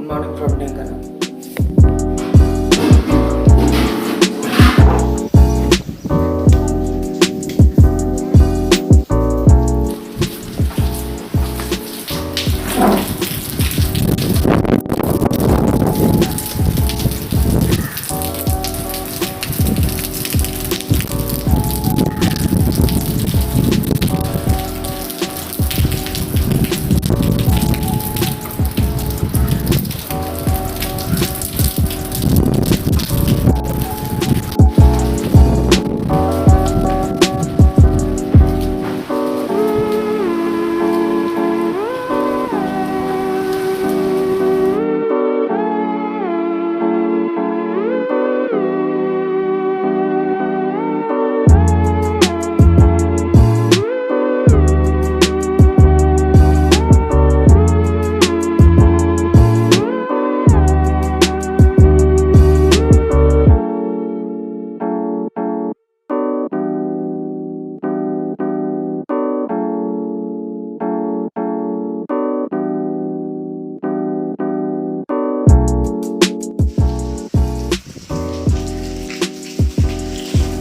Morning from Dhenkanal.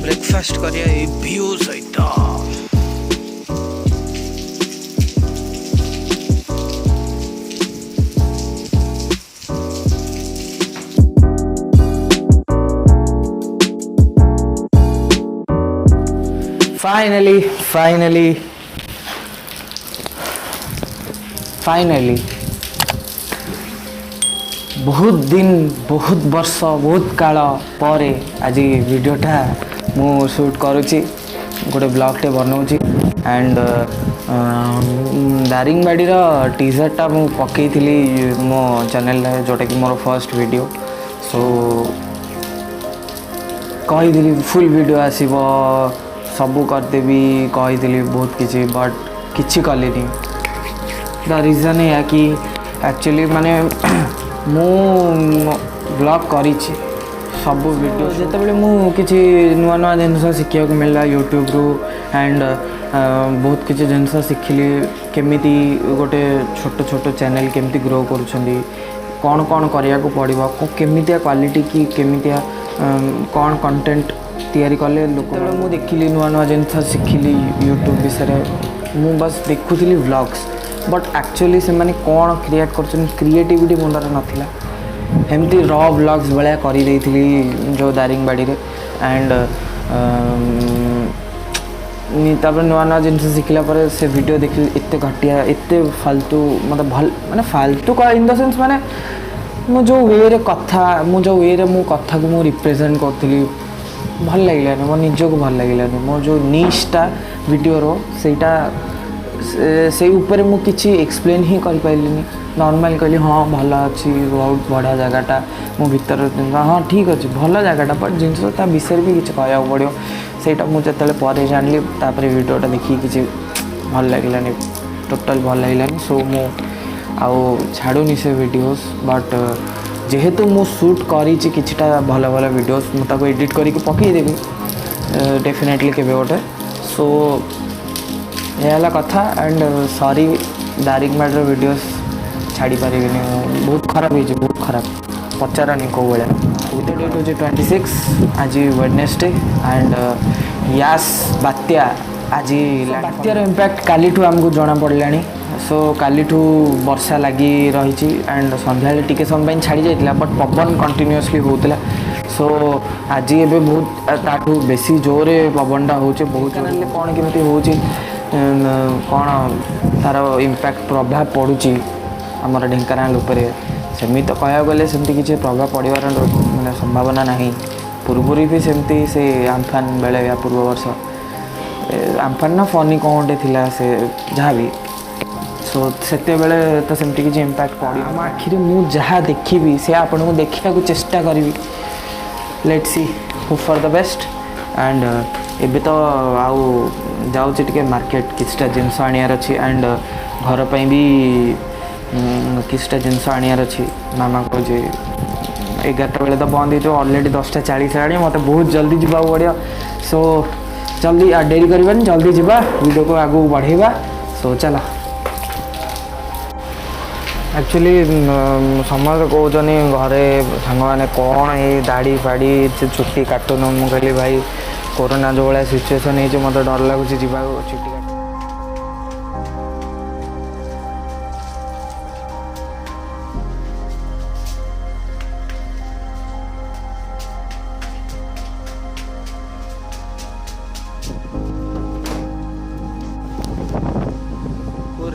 Breakfast करिया ए view सहित finally बहुत दिन बहुत वर्ष बहुत काल पर आज वीडियोटा मु शूट करुच्ची गोटे ब्लॉगटे बनाऊँगी एंड दारिंगबाड़ीर टीजरटा मु पकई मो चैनल जोटा कि मोर फर्स्ट वीडियो सो कही फुल वीडियो आसीबो सबू करदेवी कही बहुत किसी बट किसी कले द रीजन है कि एक्चुअली माने मु ब्लॉग करी सब वीडियो जिते मु किसी नुआ नुआ जिनस शिखा मिलला यूट्यूब रु एंड बहुत किसी जिनस शिखिली केमिति गोटे छोट छोट चैनल केमिति ग्रो करुछंदी कौन कौन करिया को पड़िबो केमितिया क्वालिटी की केमितिया कौन कंटेंट तैयारी कले लोक मु देखिली नुआ नुआ जिनस शिखिली यूट्यूब विषय मु बस देखुली व्लॉग्स बट एक्चुअली से माने कौन क्रिएट कर क्रिएटिविटी मुंडर नाथिला एमती रॉ व्लॉग्स भाया कर जो दारिंगबाड़ी एंड तापर नुआ नुआ जिन शिखला से वीडियो देख एत घटिया एत फालतू मतलब भल माने फालतू का इन द सेंस माने मु जो वे रे कथा मु जो वे रे मु कथा को मु रिप्रेजेंट करथली भल लागिलानी मो निजको भल लागिलानी मो जो निष्टा वीडियो रो सेटा से ऊपर मु किछि एक्सप्लेन ही कर पाइलिनी नॉर्मल कहली हाँ भल अच्छी बहुत बढ़िया जगहटा मो भीतर हाँ ठीक अच्छे भल जगहटा बट जिनस ता विषय भी किसी कहया पड़ो सेटा मुझे पर जानी तापर वीडियोटा देखी किसी भल लगे टोटल भल लगे सो मु आउ छाड़ूनी से वीडियोस बट जेहेतु मु शूट करी किछटा भल भल वीडियोस मुझे एडिट करके पकईदेवी डेफिनेटली केवे गोटे सो यह कथा एंड सॉरी दारिंगबाड़ी वीडियोस छाड़ी पारे बहुत खराब हो बहुत खराब पचारानी कौ भाया डेट हूँ 26 आज वेडनेसडे एंड यास बात्या आज बात्यार इम्पैक्ट काली आमको जना पड़ानी सो काली वर्षा लगी रही एंड संध्या टिके समय छाड़ी जाता बट पवन कंटिन्यूअसली होता सो आज ए बहुत ताठू बेसी जोरे पवनटा हो बहुत कौन केमी हो कौन तार इम्पैक्ट प्रभाव पड़ुची आमर ढेंकानाल उपरे सेमी तो कह गले सेमती किसी प्रभाव पड़ार माने संभावना नहीं पूर्व भी सेमती से आम्फान बेले या पूर्व वर्ष आम्फान ना फनी कौन गोटे थिला से जहाँ भी सो सेते बेले तो सेमती किसी इम्पैक्ट पड़ी आम आखिरी मु जहाँ देखी से आपन को देखा चेष्टा करी let's see hope for the best and एबे तो आउ जाऊँ टिके मार्केट किछटा जिनस आनियार अच्छी एंड घर पे भी किछटा जिनस आनियार अच्छी मामा को जे 11टा बेले तो बंद हो ऑलरेडी 10:40 है मत बहुत जल्दी जावा पड़ो सो जल्दी डेरी करवानी जल्दी जावा वीडियो को आगू बढ़ेगा सो चला एक्चुअली समस्त कहते घरे सांग मैंने कौन ये दाढ़ी फाड़ी चुट्टी काटुन मु कहली भाई कोरोना जो भाया सिचुएसन है मत डर लगुच जा चुट्टी काट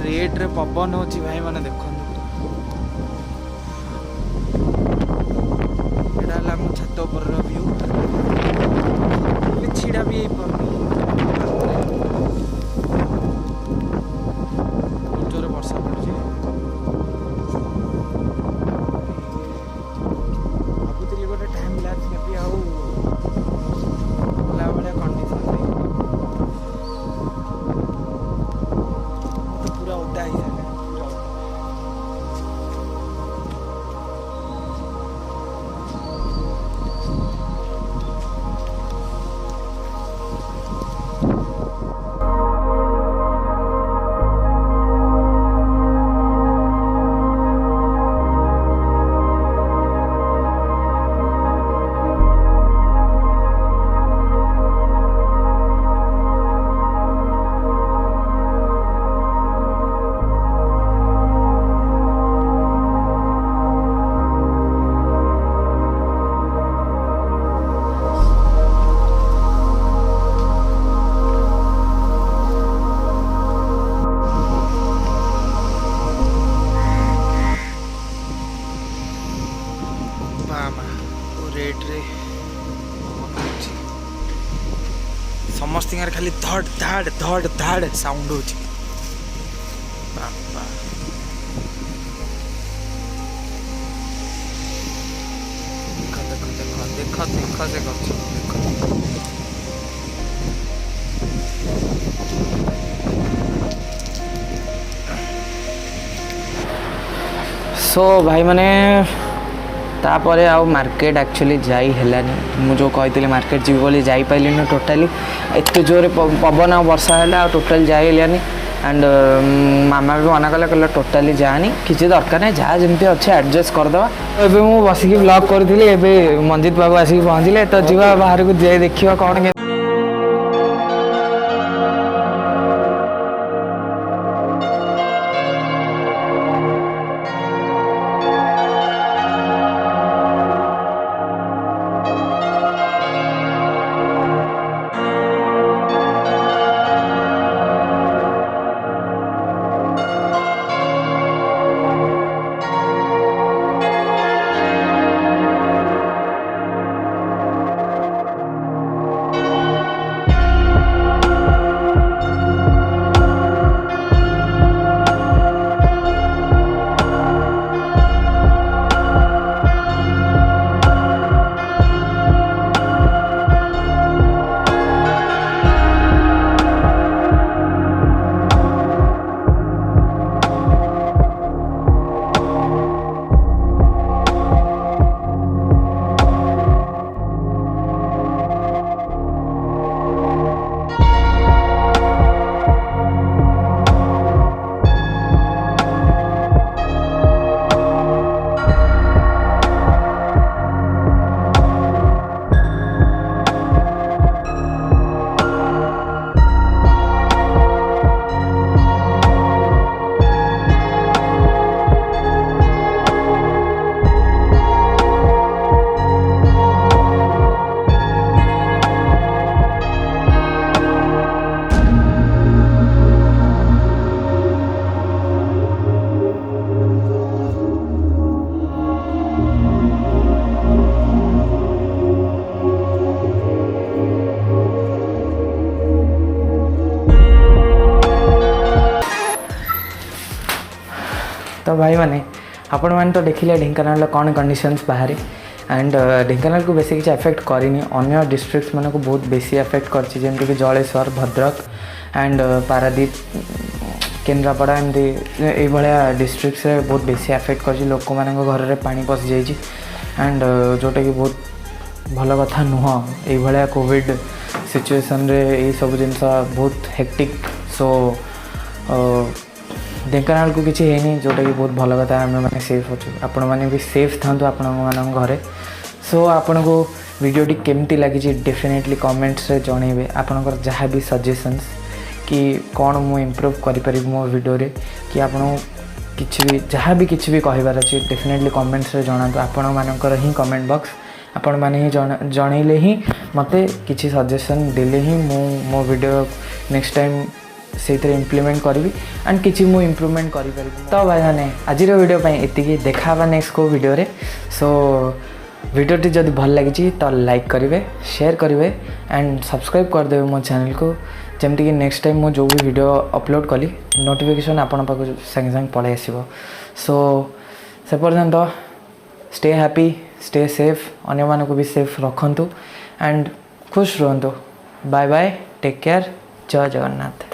रेट रे पवन हो भाई मैंने देखो छत उपर व्यू छिड़ा भी जोर वर्षा पड़े भावुली गोटे टाइम लैप्स नेबी आला भाया कंडीशन तो पूरा ओदा ही रेट रे समस्त खाली धड़ धाड़ धड़ धाड़ साउंड हो देख देख देख से कर सो भाई मैंने तापर आउ मार्केट एक्चुअली जाई हेलानी मु जो कही मार्केट जी बोली जाई पाइलिनी टोटाली एत जोर पवन आ वर्षा है टोटाल जाई हेलानी एंड मामा भी मना कले कहले टोटाली जानी किसी दरकार नहीं जहाँ जमी अच्छे एडजस्ट करदे एबे मु बसिक ब्लॉग करी एबे मंजित बाबू आसिक पहुँचले तो जीवा बाहर को जाए देखिए कौन तो भाई मैंने आपण मैंने तो देखिले ढेंकानाल कौन कंडीशंस बाहर एंड ढेंकानाल को बेसी किसी एफेक्ट करनी अन्य डिस्ट्रिक्ट मानक बहुत बेसी एफेक्ट करछि जेमति कि जलेश्वर भद्रक एंड पारादीप केन्द्रापड़ा एमती ये डिस्ट्रिक्ट रे बहुत बेसी एफेक्ट कर लोक मान घर में पानी पशि जाइए एंड जोटा कि बहुत भल कथा नुह ये कोविड सिचुएसन रे ये सब जिन बहुत हेक्टिक सो ढेंकानाल को किसी है जोटा कि बहुत भल कथा आम मैंने सेफ अच्छु आपण मैंने भी सेफ था आपण मान घरे सो आपण को वीडियोटी केमती लगी डेफिनेटली कमेंट्स रे जनइबे आपणकर जहाँ भी सजेशंस कि कौन मु इम्प्रूव करि मो वीडियो रे कि आपण किछि भी जहाँ भी किछि भी कहबार अच्छे डेफिनेटली कमेंट्स रे जणातु आपण मानकर ही कमेंट बॉक्स आपण माने ही जनइले ही मते किछि सजेशन देले ही मो वीडियो नेक्स्ट टाइम से इम्प्लीमेंट करी एंड किसी मु इम्प्रूवमेंट करी तो भाई मैंने आज वीडियो ये देखा नेक्स्ट को वीडियो रे सो वीडियोटी जब भल लगी तो लाइक करेंगे शेयर करेंगे एंड सब्सक्राइब करदे मो चैनल को जमती कि नेक्स्ट टाइम जो भी वीडियो अपलोड कली नोटिफिकेशन आपण पाक संगे संगे पलि आसो सो से पर्यंत स्टे हैप्पी स्टे सेफ अन्य मानक भी सेफ रखंतु एंड खुश रुहंतु बाय बाय टेक केयर जय जगन्नाथ।